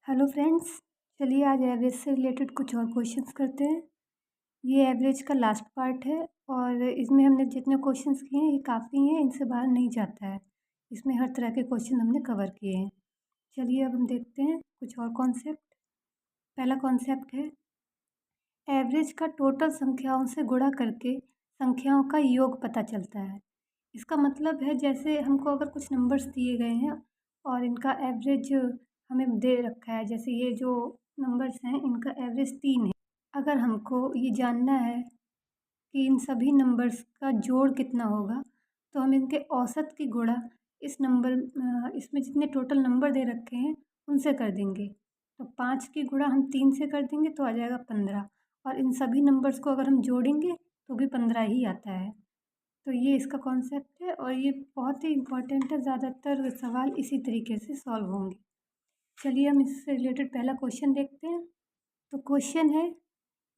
Hello friends, चलिए आज average से रिलेटेड कुछ और क्वेश्चंस करते हैं। ये एवरेज का लास्ट पार्ट है और इसमें हमने जितने क्वेश्चंस किए हैं ये काफ़ी हैं, इनसे बाहर नहीं जाता है। इसमें हर तरह के क्वेश्चन हमने कवर किए हैं। चलिए अब हम देखते हैं कुछ और कॉन्सेप्ट। पहला कॉन्सेप्ट है एवरेज का टोटल संख्याओं से गुणा करके संख्याओं का योग पता चलता है। इसका मतलब है जैसे हमको अगर कुछ नंबर्स दिए गए हैं और इनका एवरेज हमें दे रखा है, जैसे ये जो नंबर्स हैं इनका एवरेज 3 है। अगर हमको ये जानना है कि इन सभी नंबर्स का जोड़ कितना होगा तो हम इनके औसत की गुणा इसमें जितने टोटल नंबर दे रखे हैं उनसे कर देंगे। तो 5 की गुणा हम 3 से कर देंगे तो आ जाएगा 15, और इन सभी नंबर्स को अगर हम जोड़ेंगे तो भी 15 ही आता है। तो ये इसका कॉन्सेप्ट है और ये बहुत ही इम्पॉर्टेंट है, ज़्यादातर सवाल इसी तरीके से सॉल्व होंगे। चलिए हम इससे रिलेटेड पहला क्वेश्चन देखते हैं। तो क्वेश्चन है,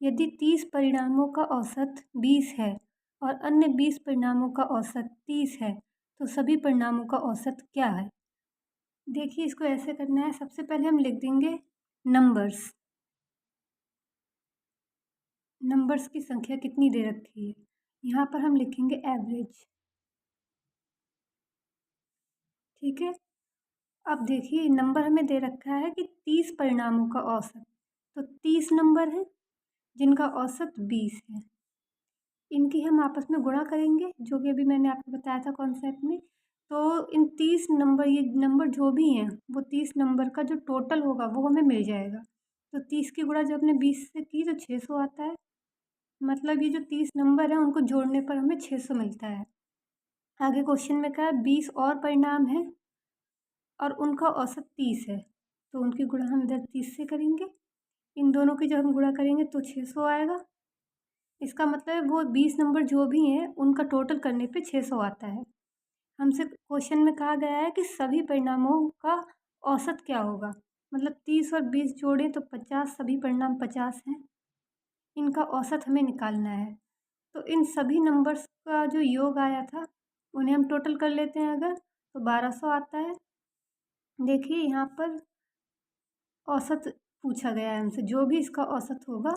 यदि 30 परिणामों का औसत 20 है और अन्य 20 परिणामों का औसत 30 है तो सभी परिणामों का औसत क्या है। देखिए इसको ऐसे करना है, सबसे पहले हम लिख देंगे नंबर्स की संख्या कितनी दे रखी है। यहाँ पर हम लिखेंगे एवरेज। ठीक है, अब देखिए नंबर हमें दे रखा है कि 30 परिणामों का औसत, तो 30 नंबर है जिनका औसत 20 है। इनकी हम आपस में गुणा करेंगे, जो कि अभी मैंने आपको बताया था कॉन्सेप्ट में। तो इन 30 नंबर, ये नंबर जो भी हैं वो 30 नंबर का जो टोटल होगा वो हमें मिल जाएगा। तो 30 की गुणा जब हमने 20 से की तो 600 आता है। मतलब ये जो 30 नंबर हैं उनको जोड़ने पर हमें 600 मिलता है। आगे क्वेश्चन में कहा 20 और परिणाम है और उनका औसत 30 है, तो उनकी गुणा हम इधर 30 से करेंगे। इन दोनों की जब हम गुणा करेंगे तो 600 आएगा। इसका मतलब वो 20 नंबर जो भी हैं उनका टोटल करने पे 600 आता है। हमसे क्वेश्चन में कहा गया है कि सभी परिणामों का औसत क्या होगा। मतलब 30 और 20 जोड़ें तो 50, सभी परिणाम 50 हैं। इनका औसत हमें निकालना है। तो इन सभी नंबर्स का जो योग आया था उन्हें हम टोटल कर लेते हैं अगर, तो 1200 आता है। देखिए यहाँ पर औसत पूछा गया है हमसे, जो भी इसका औसत होगा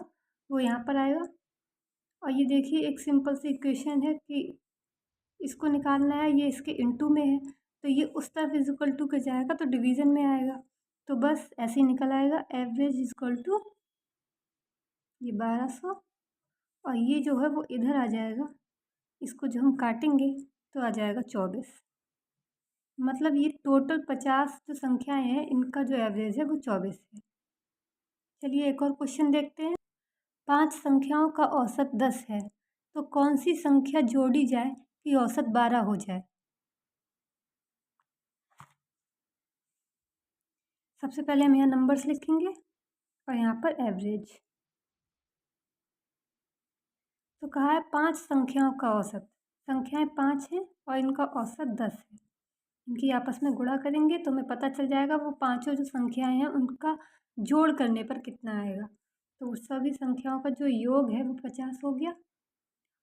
वो यहाँ पर आएगा। और ये देखिए एक सिंपल सी इक्वेशन है कि इसको निकालना है, ये इसके इनटू में है तो ये उस तरफ इज इक्वल टू के जाएगा तो डिवीज़न में आएगा। तो बस ऐसे ही निकल आएगा, एवरेज इज इक्वल टू ये 1200 और ये जो है वो इधर आ जाएगा। इसको जो हम काटेंगे तो आ जाएगा 24। मतलब ये टोटल 50 जो संख्याएं हैं इनका जो एवरेज है वो 24 है। चलिए एक और क्वेश्चन देखते हैं। 5 संख्याओं का औसत 10 है तो कौन सी संख्या जोड़ी जाए कि औसत 12 हो जाए। सबसे पहले हम यहाँ नंबर्स लिखेंगे और यहाँ पर एवरेज। तो कहा है 5 संख्याओं का औसत, संख्याएं 5 हैं और इनका औसत 10 है। इनकी आपस में गुणा करेंगे तो हमें पता चल जाएगा वो पांचों जो संख्याएं हैं उनका जोड़ करने पर कितना आएगा। तो सभी संख्याओं का जो योग है वो 50 हो गया।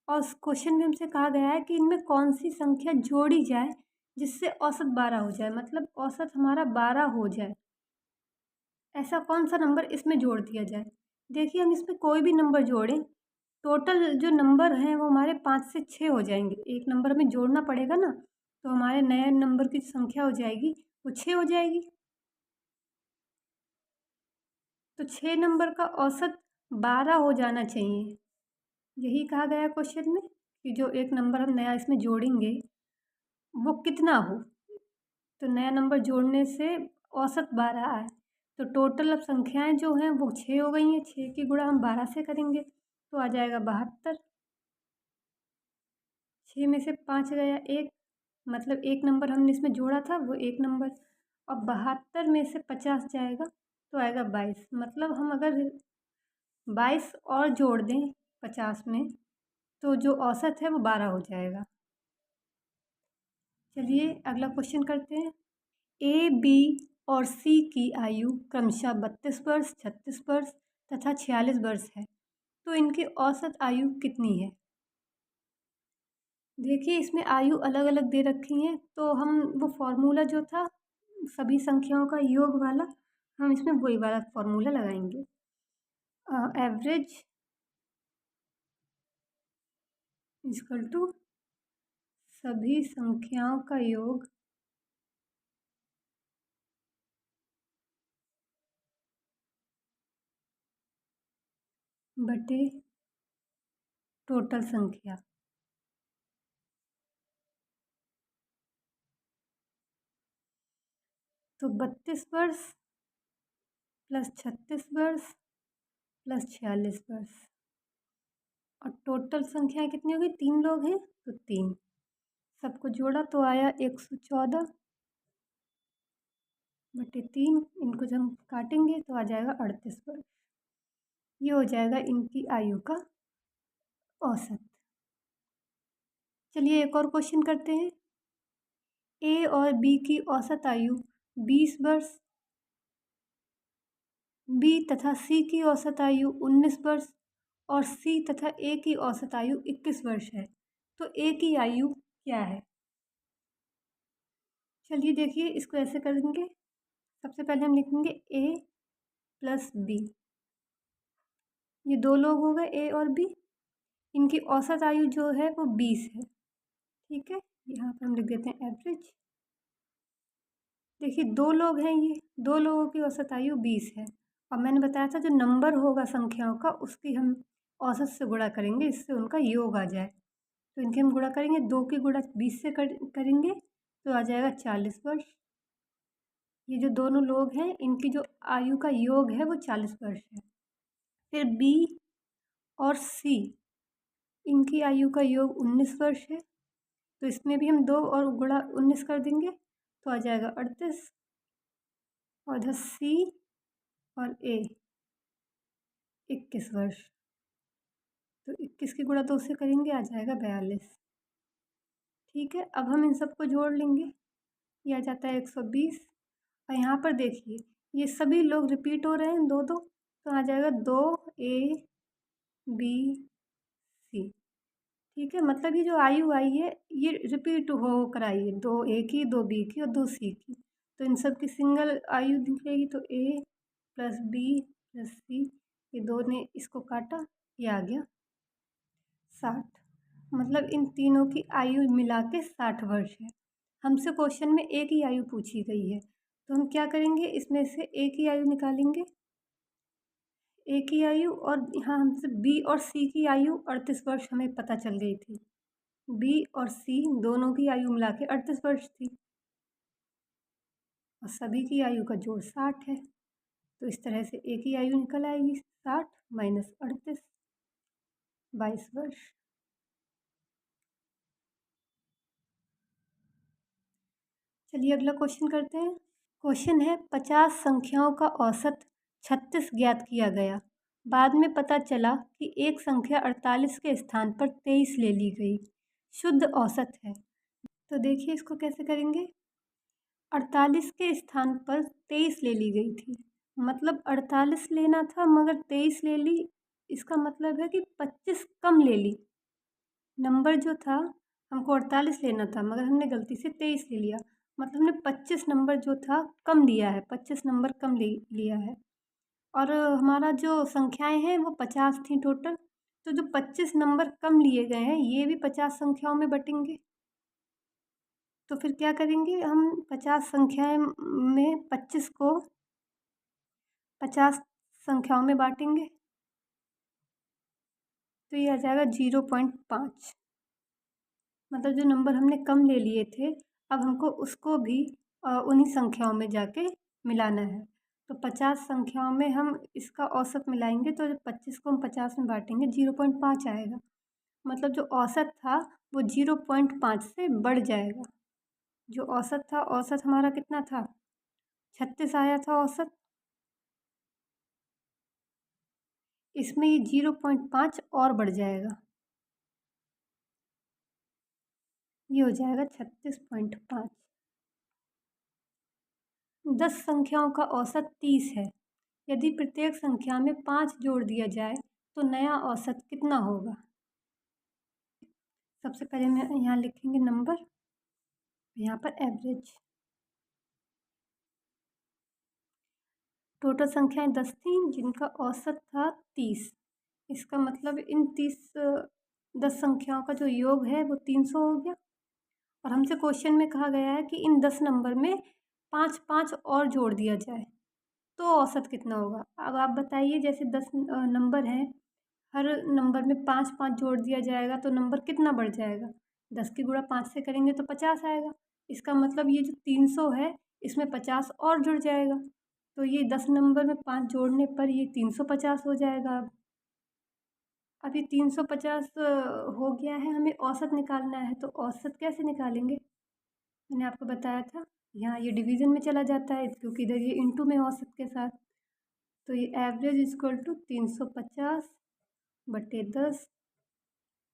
और उस क्वेश्चन में हमसे कहा गया है कि इनमें कौन सी संख्या जोड़ी जाए जिससे औसत 12 हो जाए, मतलब औसत हमारा 12 हो जाए। ऐसा कौन सा नंबर इसमें जोड़ दिया जाए। देखिए हम इसमें कोई भी नंबर जोड़ें, टोटल जो नंबर हैं वो हमारे 5 से 6 हो जाएंगे। एक नंबर हमें जोड़ना पड़ेगा ना, तो हमारे नए नंबर की संख्या हो जाएगी वो 6 हो जाएगी। तो 6 नंबर का औसत 12 हो जाना चाहिए, यही कहा गया क्वेश्चन में कि जो एक नंबर हम नया इसमें जोड़ेंगे वो कितना हो। तो नया नंबर जोड़ने से औसत 12 आए, तो टोटल अब संख्याएं जो हैं वो 6 हो गई हैं। 6 की गुणा हम 12 से करेंगे तो आ जाएगा 72। 6 में से 5 गया 1, मतलब एक नंबर हमने इसमें जोड़ा था वो एक नंबर। और 72 में से 50 जाएगा तो आएगा 22। मतलब हम अगर 22 और जोड़ दें 50 में तो जो औसत है वो 12 हो जाएगा। चलिए अगला क्वेश्चन करते हैं। ए, बी और सी की आयु क्रमशः 32 वर्ष, 36 वर्ष तथा 46 वर्ष है, तो इनकी औसत आयु कितनी है। देखिए इसमें आयु अलग अलग दे रखी हैं, तो हम वो फॉर्मूला जो था सभी संख्याओं का योग वाला हम इसमें वही वाला फॉर्मूला लगाएंगे, एवरेज इक्वल टू सभी संख्याओं का योग बटे टोटल संख्या। तो 32 वर्ष प्लस 36 वर्ष प्लस 46 वर्ष, और टोटल संख्याएं कितनी होगी, 3 लोग हैं तो 3, सबको जोड़ा तो आया 114 बटे 3, इनको जब हम काटेंगे तो आ जाएगा 38 वर्ष। ये हो जाएगा इनकी आयु का औसत। चलिए एक और क्वेश्चन करते हैं। ए और बी की औसत आयु 20 वर्ष, बी तथा सी की औसत आयु 19 वर्ष और सी तथा ए की औसत आयु 21 वर्ष है। तो ए की आयु क्या है? चलिए देखिए इसको ऐसे करेंगे। सबसे पहले हम लिखेंगे ए प्लस बी, ये दो लोग हो गए ए और बी, इनकी औसत आयु जो है वो 20 है। ठीक है, यहाँ पर हम लिख देते हैं एवरेज। देखिए दो लोग हैं, ये दो लोगों की औसत आयु 20 है, और मैंने बताया था जो नंबर होगा संख्याओं का उसकी हम औसत से गुणा करेंगे, इससे उनका योग आ जाए। तो इनके हम गुणा करेंगे, 2 की गुणा 20 से करेंगे तो आ जाएगा 40 वर्ष। ये जो दोनों लोग हैं इनकी जो आयु का योग है वो 40 वर्ष है। फिर बी और सी, इनकी आयु का योग 19 वर्ष है, तो इसमें भी हम 2 और गुणा 19 कर देंगे तो आ जाएगा 38, और इधर सी और ए 21 वर्ष, तो 21 की गुणा 2 से करेंगे आ जाएगा 42। ठीक है, अब हम इन सबको जोड़ लेंगे, ये आ जाता है 120, और यहाँ पर देखिए ये सभी लोग रिपीट हो रहे हैं, दो दो, तो आ जाएगा 2 ए बी सी। ठीक है, मतलब ये जो आयु आई है ये रिपीट हो कर आई है, 2 ए की, 2 बी की और 2 सी की, तो इन सब की सिंगल आयु निकलेगी। तो ए प्लस बी प्लस सी, ये दो ने इसको काटा, ये आ गया 60, मतलब इन तीनों की आयु मिला के 60 वर्ष है। हमसे क्वेश्चन में ए की आयु पूछी गई है, तो हम क्या करेंगे, इसमें से ए की आयु निकालेंगे, ए की आयु, और यहाँ हमसे बी और सी की आयु 38 वर्ष हमें पता चल गई थी। बी और सी दोनों की आयु मिला के 38 वर्ष थी, और सभी की आयु का जोड़ 60 है, तो इस तरह से ए की आयु निकल आएगी 60 माइनस 38, 22 वर्ष। चलिए अगला क्वेश्चन करते हैं। क्वेश्चन है 50 संख्याओं का औसत 36 ज्ञात किया गया, बाद में पता चला कि एक संख्या 48 के स्थान पर 23 ले ली गई, शुद्ध औसत है। तो देखिए इसको कैसे करेंगे, 48 के स्थान पर 23 ले ली गई थी, मतलब 48 लेना था मगर 23 ले ली, इसका मतलब है कि 25 कम ले ली। नंबर जो था हमको 48 लेना था मगर हमने गलती से 23 ले लिया, मतलब हमने 25 नंबर जो था कम लिया है, 25 नंबर कम ले लिया है। और हमारा जो संख्याएं हैं वो 50 थी टोटल, तो जो 25 नंबर कम लिए गए हैं ये भी 50 संख्याओं में बटेंगे। तो फिर क्या करेंगे, हम 50 संख्याएं में 25 को 50 संख्याओं में बांटेंगे, तो ये आ जाएगा 0.5, मतलब जो नंबर हमने कम ले लिए थे अब हमको उसको भी उन्हीं संख्याओं में जाके मिलाना है। तो 50 संख्याओं में हम इसका औसत मिलाएंगे, तो 25 को हम 50 में बांटेंगे 0.5 आएगा, मतलब जो औसत था वो 0.5 से बढ़ जाएगा। जो औसत था, औसत हमारा कितना था, 36 आया था औसत, इसमें ये 0.5 और बढ़ जाएगा, ये हो जाएगा 36.5। 10 संख्याओं का औसत 30 है, यदि प्रत्येक संख्या में 5 जोड़ दिया जाए तो नया औसत कितना होगा। सबसे पहले हम यहाँ लिखेंगे नंबर, यहाँ पर एवरेज। टोटल संख्याएं 10 थीं जिनका औसत था 30। इसका मतलब इन 10 संख्याओं का जो योग है वो 300 हो गया। और हमसे क्वेश्चन में कहा गया है कि इन 10 नंबर में 5-5 और जोड़ दिया जाए तो औसत कितना होगा। अब आप बताइए, जैसे 10 नंबर हैं, हर नंबर में 5-5 जोड़ दिया जाएगा तो नंबर कितना बढ़ जाएगा। 10 की गुणा 5 से करेंगे तो 50 आएगा। इसका मतलब ये जो 300 है इसमें 50 और जुड़ जाएगा, तो ये 10 नंबर में 5 जोड़ने पर ये 350 हो जाएगा। अब ये 350 हो गया है, हमें औसत निकालना है, तो औसत कैसे निकालेंगे। मैंने आपको बताया था, यहाँ ये डिवीज़न में चला जाता है क्योंकि इधर ये इंटू में औसत के साथ। तो ये एवरेज इक्वल टू 350 बटे 10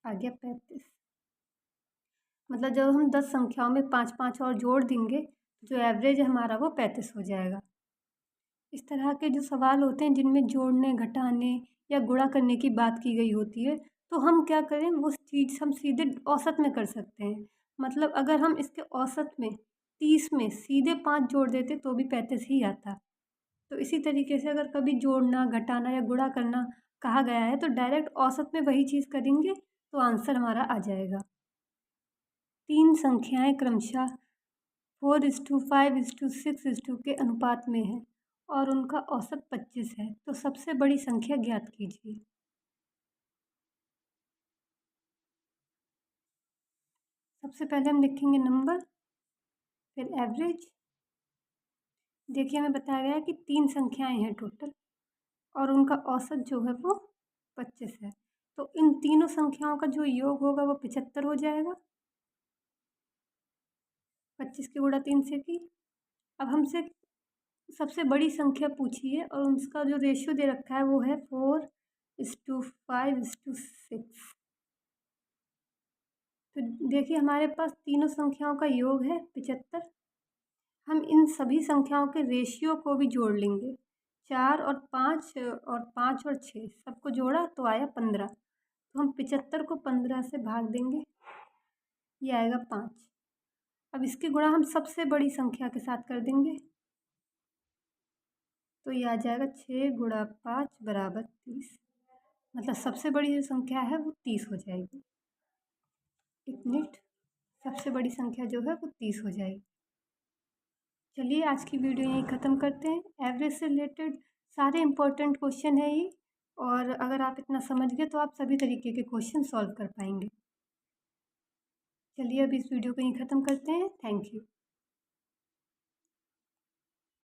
आ गया 35। मतलब जब हम 10 संख्याओं में 5-5 और जोड़ देंगे जो एवरेज है हमारा वो 35 हो जाएगा। इस तरह के जो सवाल होते हैं जिनमें जोड़ने, घटाने या गुणा करने की बात की गई होती है, तो हम क्या करें, वो चीज़ हम सीधे औसत में कर सकते हैं। मतलब अगर हम इसके औसत में 30 में सीधे 5 जोड़ देते तो भी 35 ही आता। तो इसी तरीके से अगर कभी जोड़ना, घटाना या गुणा करना कहा गया है तो डायरेक्ट औसत में वही चीज़ करेंगे तो आंसर हमारा आ जाएगा। 3 संख्याएं क्रमशः 4:5:6 के अनुपात में है और उनका औसत 25 है, तो सबसे बड़ी संख्या ज्ञात कीजिए। सबसे पहले हम लिखेंगे नंबर, फिर एवरेज। देखिए हमें बताया गया है कि 3 संख्याएं हैं टोटल और उनका औसत जो है वो 25 है, तो इन तीनों संख्याओं का जो योग होगा वो 75 हो जाएगा। 25 की गुणा 3 से की। अब हमसे सबसे बड़ी संख्या पूछी है और उसका जो रेशियो दे रखा है वो है 4:5:6। तो देखिए हमारे पास तीनों संख्याओं का योग है 75। हम इन सभी संख्याओं के रेशियो को भी जोड़ लेंगे। 4 और 5 और 5 और 6 सबको जोड़ा तो आया 15। तो हम 75 को 15 से भाग देंगे, ये आएगा 5। अब इसकी गुणा हम सबसे बड़ी संख्या के साथ कर देंगे तो ये आ जाएगा 6 गुणा 5 बराबर 30। मतलब सबसे बड़ी जो संख्या है वो 30 हो जाएगी। एक मिनट, सबसे बड़ी संख्या जो है वो 30 हो जाएगी। चलिए आज की वीडियो यहीं ख़त्म करते हैं। एवरेज से रिलेटेड सारे इम्पोर्टेंट क्वेश्चन है ये, और अगर आप इतना समझ गए तो आप सभी तरीके के क्वेश्चन सॉल्व कर पाएंगे। चलिए अब इस वीडियो को यहीं ख़त्म करते हैं। Thank you.